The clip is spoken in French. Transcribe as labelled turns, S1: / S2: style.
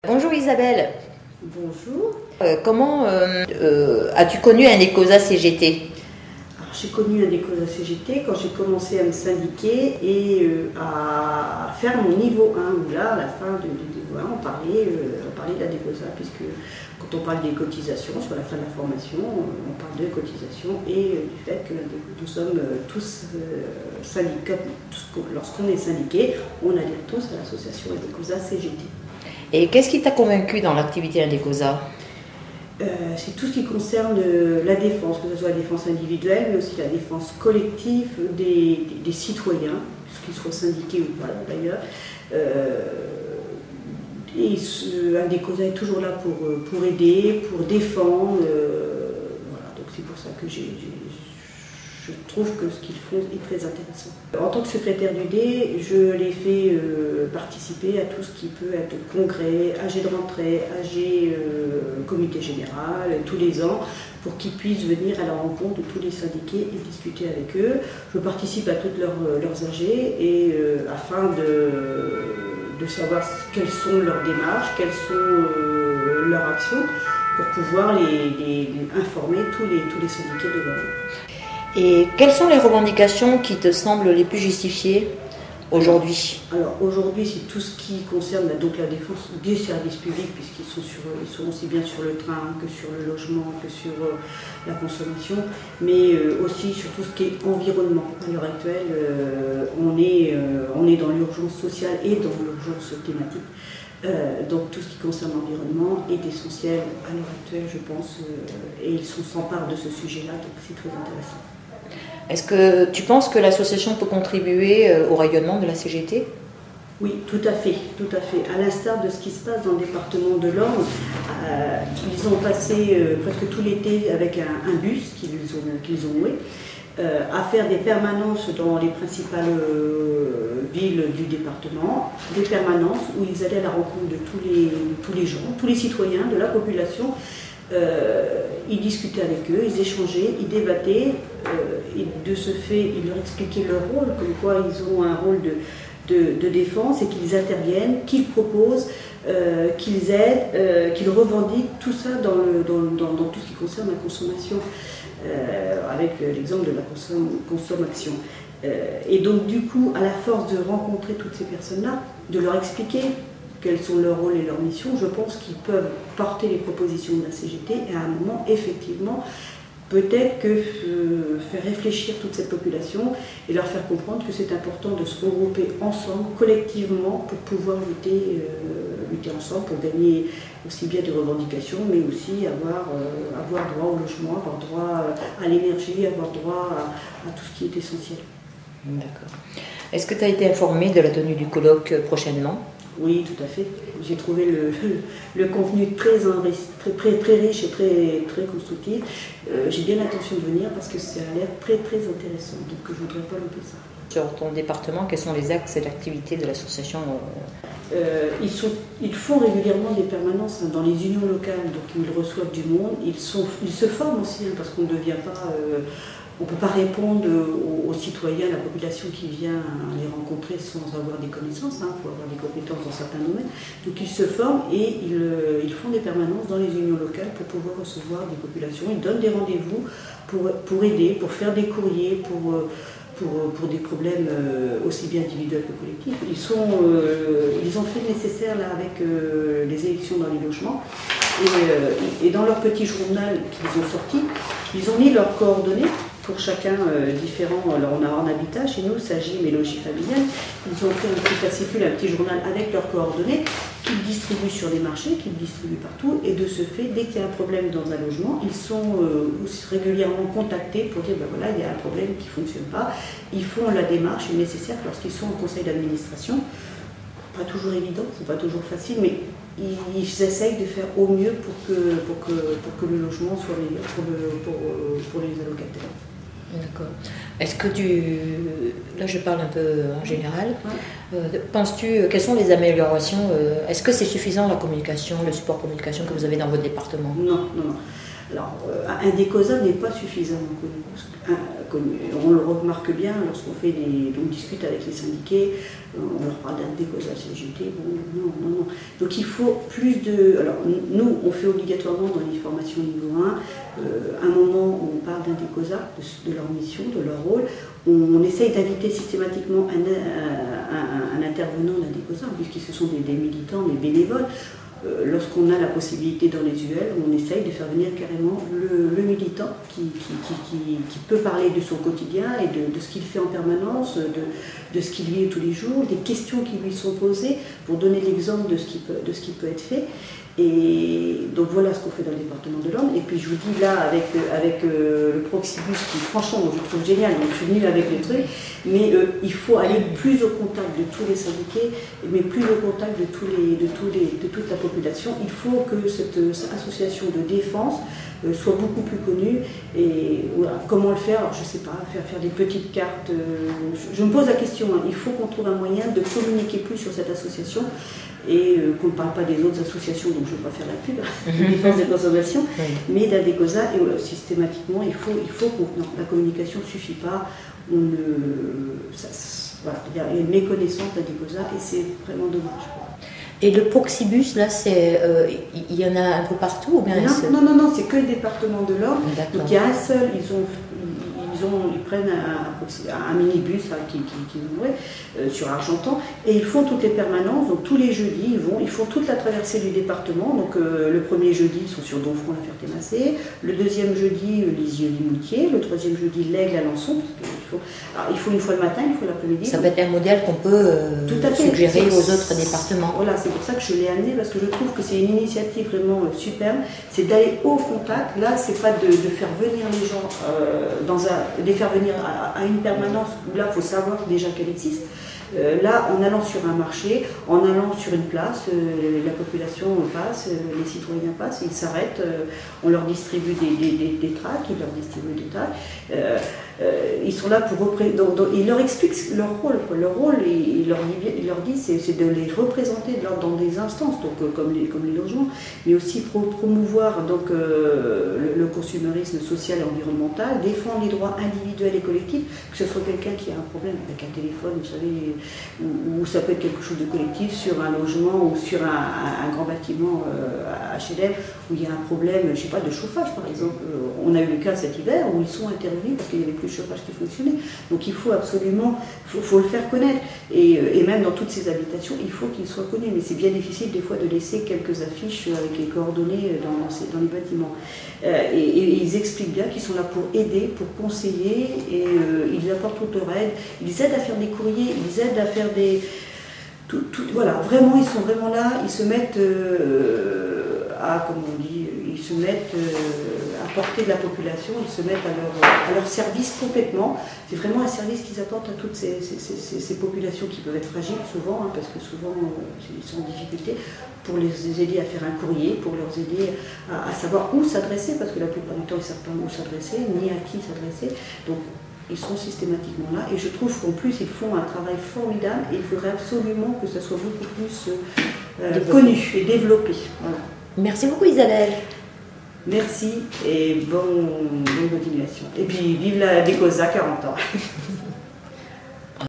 S1: Bonjour Isabelle.
S2: Bonjour.
S1: Comment as-tu connu un ECOSA CGT?
S2: Alors, j'ai connu un ECOSA CGT quand j'ai commencé à me syndiquer et à faire mon niveau 1, où là, à la fin du niveau 1, on parlait de la DECOSA, puisque quand on parle des cotisations, sur la fin de la formation, on parle de cotisations et du fait que nous sommes tous syndicats, lorsqu'on est syndiqué, on adhère tous à l'association ECOSA CGT.
S1: Et qu'est-ce qui t'a convaincu dans l'activité ECOSA?
S2: C'est tout ce qui concerne la défense, que ce soit la défense individuelle, mais aussi la défense collective des citoyens, qu'ils soient syndiqués ou pas d'ailleurs. Et ECOSA est toujours là pour aider, pour défendre. Voilà, donc c'est pour ça que je trouve que ce qu'ils font est très intéressant. En tant que secrétaire du D, je les fais participer à tout ce qui peut être congrès, AG de rentrée, AG comité général, tous les ans, pour qu'ils puissent venir à la rencontre de tous les syndiqués et discuter avec eux. Je participe à toutes leurs AG et afin de savoir quelles sont leurs démarches, quelles sont leurs actions, pour pouvoir informer tous les syndiqués de leur.
S1: Et quelles sont les revendications qui te semblent les plus justifiées aujourd'hui?
S2: Alors aujourd'hui, c'est tout ce qui concerne donc la défense des services publics, puisqu'ils sont aussi bien sur le train que sur le logement, que sur la consommation, mais aussi sur tout ce qui est environnement. À l'heure actuelle, on est dans l'urgence sociale et dans l'urgence thématique. Donc tout ce qui concerne l'environnement est essentiel à l'heure actuelle, je pense, et ils s'emparent de ce sujet-là, donc c'est très intéressant.
S1: Est-ce que tu penses que l'association peut contribuer au rayonnement de la CGT?
S2: Oui, tout à fait, tout à fait. À l'instar de ce qui se passe dans le département de l'Orne, ils ont passé presque tout l'été avec un bus qu'ils ont loué, à faire des permanences dans les principales villes du département, des permanences où ils allaient à la rencontre de tous les gens, tous les citoyens de la population. Ils discutaient avec eux, ils échangeaient, ils débattaient, et de ce fait, ils leur expliquaient leur rôle, comme quoi ils ont un rôle de défense et qu'ils interviennent, qu'ils proposent, qu'ils aident, qu'ils revendiquent, tout ça dans tout ce qui concerne la consommation, avec l'exemple de la consommation. Et donc du coup, à la force de rencontrer toutes ces personnes-là, de leur expliquer quels sont leurs rôles et leurs missions, je pense qu'ils peuvent porter les propositions de la CGT et à un moment, effectivement, peut-être que faire réfléchir toute cette population et leur faire comprendre que c'est important de se regrouper ensemble, collectivement, pour pouvoir lutter ensemble, pour gagner aussi bien des revendications, mais aussi avoir droit au logement, avoir droit à l'énergie, avoir droit à tout ce qui est essentiel.
S1: D'accord. Est-ce que tu as été informée de la tenue du colloque prochainement?
S2: Oui, tout à fait. J'ai trouvé le contenu très riche et très constructif. J'ai bien l'intention de venir parce que ça a l'air très intéressant. Donc je ne voudrais pas louper ça.
S1: Sur ton département, quels sont les axes d'activité de l'association?
S2: Ils font régulièrement des permanences dans les unions locales, donc ils reçoivent du monde. Ils se forment aussi, parce qu'on ne devient pas... on ne peut pas répondre aux citoyens, à la population qui vient les rencontrer sans avoir des connaissances. Il faut avoir des compétences dans certains domaines. Donc ils se forment et ils font des permanences dans les unions locales pour pouvoir recevoir des populations. Ils donnent des rendez-vous pour aider, pour faire des courriers, pour des problèmes aussi bien individuels que collectifs. Ils ont fait le nécessaire là, avec les élections dans les logements. Et dans leur petit journal qu'ils ont sorti, ils ont mis leurs coordonnées pour chacun différent. Alors on a en habitat chez nous, SAGIM et logis familial. Ils ont fait un petit fascicule, un petit journal avec leurs coordonnées qu'ils distribuent sur les marchés, qu'ils distribuent partout. Et de ce fait, dès qu'il y a un problème dans un logement, ils sont régulièrement contactés pour dire ben voilà, il y a un problème qui ne fonctionne pas. Ils font la démarche nécessaire lorsqu'ils sont au conseil d'administration. Pas toujours évident, c'est pas toujours facile, mais ils essayent de faire au mieux pour que le logement soit meilleur pour les allocataires.
S1: D'accord. Est-ce que là je parle un peu en général, penses-tu, quelles sont les améliorations? Est-ce que c'est suffisant la communication, le support communication que vous avez dans votre département?
S2: Non. Alors, un DECOSA n'est pas suffisamment connu. On le remarque bien lorsqu'on on discute avec les syndiqués, on leur parle d'un DECOSA CGT, bon, non. Donc il faut plus de... Alors nous, on fait obligatoirement dans les formations niveau 1, un moment où on parle d'un DECOSA, de leur mission, de leur rôle, on essaye d'inviter systématiquement un intervenant d'un DECOSA, puisque ce sont des militants, des bénévoles. Lorsqu'on a la possibilité dans les UL, on essaye de faire venir carrément le militant qui peut parler de son quotidien et de ce qu'il fait en permanence, de ce qu'il vit tous les jours, des questions qui lui sont posées pour donner l'exemple de ce qui peut être fait. Et donc voilà ce qu'on fait dans le département de l'Orne. Et puis je vous dis là, avec le Proxibus, qui franchement je trouve génial, donc je suis venue avec les trucs, mais il faut aller plus au contact de tous les syndiqués, mais plus au contact de toute la population. Il faut que cette association de défense soit beaucoup plus connue. Et voilà, comment le faire? Alors, je ne sais pas, faire des petites cartes. Je me pose la question, hein. Il faut qu'on trouve un moyen de communiquer plus sur cette association et qu'on ne parle pas des autres associations, donc je ne vais pas faire la pub, de défense des consommations, mais d'un DECOSA, et voilà, systématiquement, il faut non, la communication ne suffit pas, voilà, il y a une méconnaissance d'un DECOSA et c'est vraiment dommage.
S1: Et le Proxibus, là, il y en a un peu partout ou bien
S2: Non, c'est que le département de l'Orne. Donc il y a un seul, ils prennent un minibus sur Argentan et ils font toutes les permanences. Donc tous les jeudis, ils font toute la traversée du département. Donc le premier jeudi, ils sont sur Donfront, La Ferté-Macé. Le deuxième jeudi, Lisieux-Limoutier. Le troisième jeudi, l'Aigle, Alençon. Il faut une fois le matin, il faut l'après-midi.
S1: Ça peut être un modèle qu'on peut suggérer aux autres départements.
S2: Voilà, c'est pour ça que je l'ai amené, parce que je trouve que c'est une initiative vraiment superbe. C'est d'aller au contact. Là, c'est pas de faire venir les gens les faire venir à une permanence où là, il faut savoir déjà qu'elle existe. Là, en allant sur un marché, en allant sur une place, la population passe, les citoyens passent, ils s'arrêtent, on leur distribue des tracts, ils leur distribuent des tracts. Ils sont là pour représenter, ils leur expliquent leur rôle. Leur rôle, il leur dit, c'est de les représenter dans des instances, donc, comme les logements, mais aussi promouvoir donc, le consumérisme social et environnemental, défendre les droits individuels et collectifs, que ce soit quelqu'un qui a un problème avec un téléphone, vous savez, ou ça peut être quelque chose de collectif sur un logement ou sur un grand bâtiment HLM où il y a un problème, je ne sais pas, de chauffage par exemple. On a eu le cas cet hiver où ils sont intervenus parce qu'il n'y avait plus de chauffage qui fonctionnait. Donc il faut absolument, faut le faire connaître. Et même dans toutes ces habitations, il faut qu'ils soient connus. Mais c'est bien difficile des fois de laisser quelques affiches avec les coordonnées dans les bâtiments. Et ils expliquent bien qu'ils sont là pour aider, pour conseiller, et ils apportent toute leur aide. Ils aident à faire des courriers, ils aident à faire des... voilà, vraiment, ils sont vraiment là, ils se mettent ils se mettent à portée de la population, ils se mettent à leur service complètement. C'est vraiment un service qu'ils apportent à toutes ces populations qui peuvent être fragiles souvent, parce que souvent ils sont en difficulté, pour les aider à faire un courrier, pour leur aider à savoir où s'adresser, parce que la plupart du temps ils ne savent pas où s'adresser, ni à qui s'adresser. Donc ils sont systématiquement là, et je trouve qu'en plus ils font un travail formidable, et il faudrait absolument que ça soit beaucoup plus connu et développé. Voilà.
S1: Merci beaucoup Isabelle.
S2: Merci et bonne continuation. Et puis vive la DECOSA 40 ans.